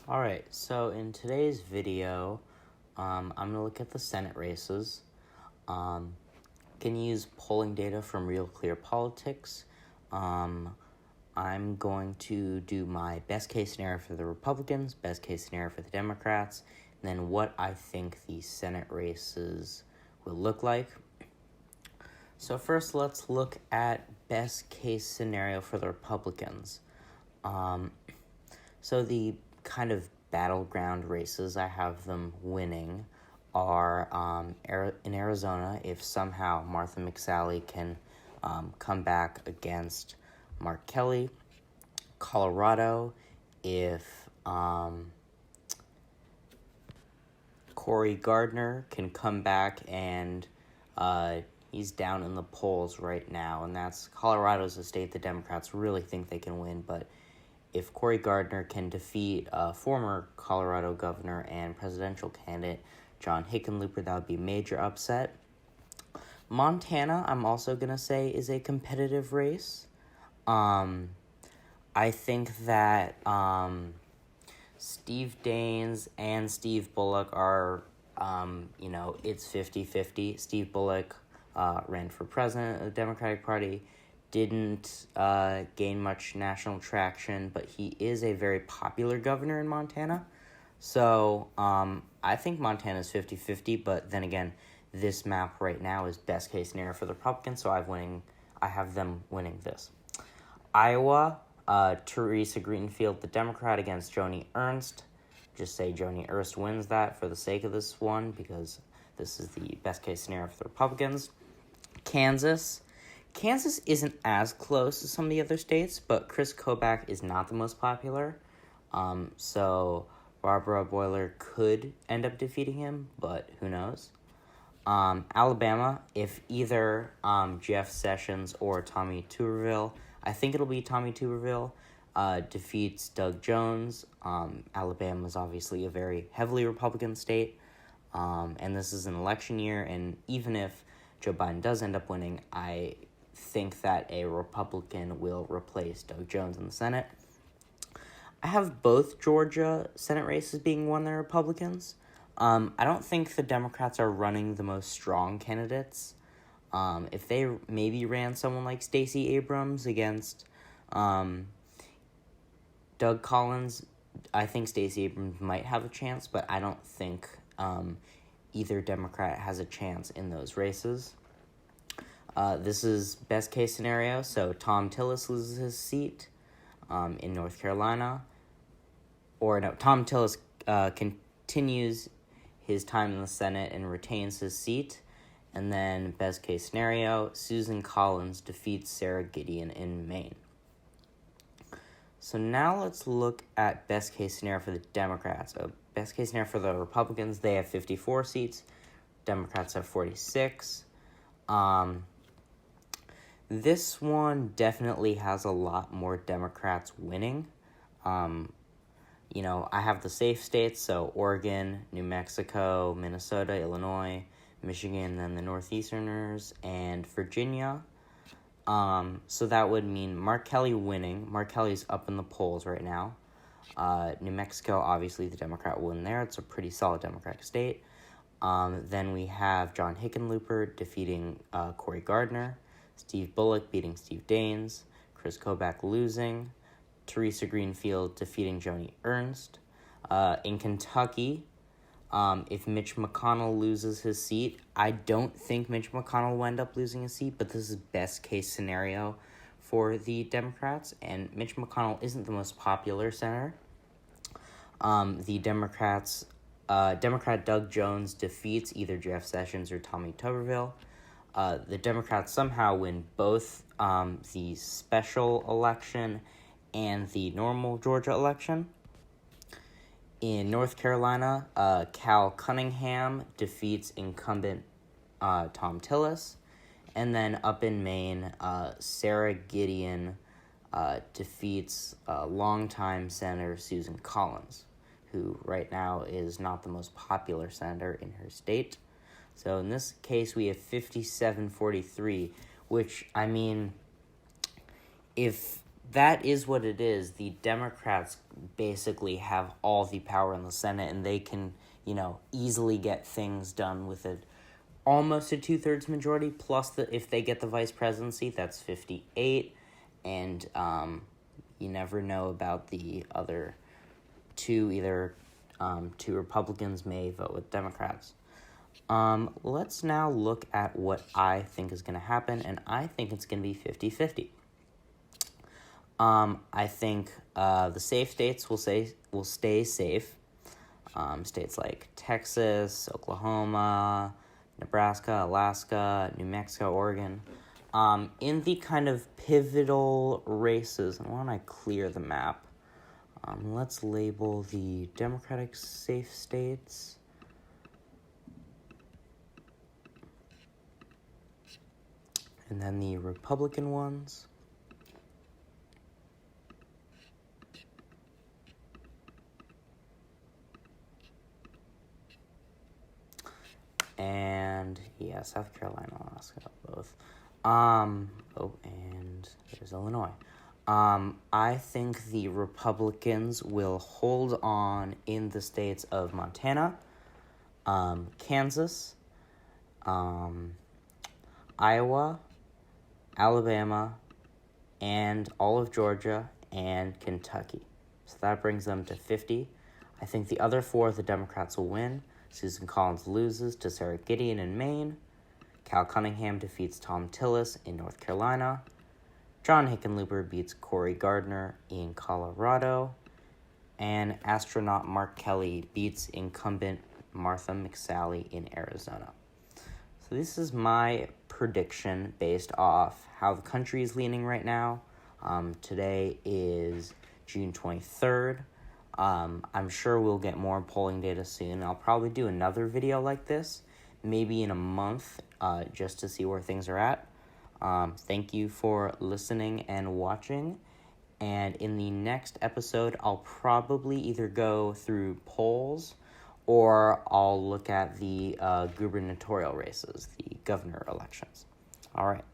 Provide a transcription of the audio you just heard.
Alright, so in today's video, I'm going to look at the Senate races. Can use polling data from Real Clear Politics. I'm going to do my best case scenario for the Republicans, best case scenario for the Democrats, and then what I think the Senate races will look like. So first, let's look at best case scenario for the Republicans. So the kind of battleground races, I have them winning, are in Arizona, if somehow Martha McSally can come back against Mark Kelly. Colorado, if Cory Gardner can come back and he's down in the polls right now, and Colorado's a state the Democrats really think they can win, but if Cory Gardner can defeat former Colorado governor and presidential candidate John Hickenlooper, that would be a major upset. Montana, I'm also going to say, is a competitive race. I think that Steve Daines and Steve Bullock are, it's 50-50. Steve Bullock ran for president of the Democratic Party, didn't gain much national traction, but he is a very popular governor in Montana. So I think Montana is 50-50, but then again, this map right now is best case scenario for the Republicans, so I have them winning this. Iowa, Teresa Greenfield, the Democrat, against Joni Ernst. Just say Joni Ernst wins that for the sake of this one, because this is the best case scenario for the Republicans. Kansas isn't as close as some of the other states, but Chris Kobach is not the most popular. So Barbara Boiler could end up defeating him, but who knows? Alabama, if either Jeff Sessions or Tommy Tuberville, I think it'll be Tommy Tuberville, defeats Doug Jones. Alabama is obviously a very heavily Republican state, and this is an election year, and even if Joe Biden does end up winning, I think that a Republican will replace Doug Jones in the Senate. I have both Georgia Senate races being won by Republicans. I don't think the Democrats are running the most strong candidates. If they maybe ran someone like Stacey Abrams against Doug Collins, I think Stacey Abrams might have a chance, but I don't think either Democrat has a chance in those races. This is best case scenario, so Tom Tillis loses his seat in North Carolina. Tom Tillis continues his time in the Senate and retains his seat. And then best case scenario, Susan Collins defeats Sarah Gideon in Maine. So now let's look at best case scenario for the Democrats. So best case scenario for the Republicans, they have 54 seats. Democrats have 46. This one definitely has a lot more Democrats winning. I have the safe states, so Oregon, New Mexico, Minnesota, Illinois, Michigan, then the Northeasterners, and Virginia. So that would mean Mark Kelly winning. Mark Kelly's up in the polls right now. New Mexico, obviously the Democrat will win there. It's a pretty solid Democratic state. Then we have John Hickenlooper defeating Cory Gardner, Steve Bullock beating Steve Daines, Chris Kobach losing, Teresa Greenfield defeating Joni Ernst. In Kentucky, if Mitch McConnell loses his seat, I don't think Mitch McConnell will end up losing his seat, but this is best case scenario for the Democrats, and Mitch McConnell isn't the most popular senator. The Democrat Doug Jones defeats either Jeff Sessions or Tommy Tuberville. The Democrats somehow win both the special election and the normal Georgia election. In North Carolina, Cal Cunningham defeats incumbent Tom Tillis. And then up in Maine, Sarah Gideon defeats longtime Senator Susan Collins, who right now is not the most popular senator in her state. So in this case, we have 57-43, which, I mean, if that is what it is. The Democrats basically have all the power in the Senate, and they can, easily get things done with almost a 2/3 majority. Plus, if they get the vice presidency, that's 58, and you never know about the other two. Either two Republicans may vote with Democrats. Let's now look at what I think is going to happen, and I think it's going to be 50-50. I think the safe states will stay safe. States like Texas, Oklahoma, Nebraska, Alaska, New Mexico, Oregon. In the kind of pivotal races, and why don't I clear the map? Let's label the Democratic safe states. And then the Republican ones. And South Carolina, Alaska, both. And there's Illinois. I think the Republicans will hold on in the states of Montana, Kansas, Iowa, Alabama, and all of Georgia and Kentucky. So that brings them to 50. I think the other four the Democrats will win. Susan Collins loses to Sarah Gideon in Maine. Cal Cunningham defeats Tom Tillis in North Carolina. John Hickenlooper beats Cory Gardner in Colorado. And astronaut Mark Kelly beats incumbent Martha McSally in Arizona. So this is my prediction based off how the country is leaning right now. Today is June 23rd. I'm sure we'll get more polling data soon. I'll probably do another video like this, maybe in a month, just to see where things are at. Thank you for listening and watching. And in the next episode, I'll probably either go through polls or I'll look at the gubernatorial races, the governor elections. All right.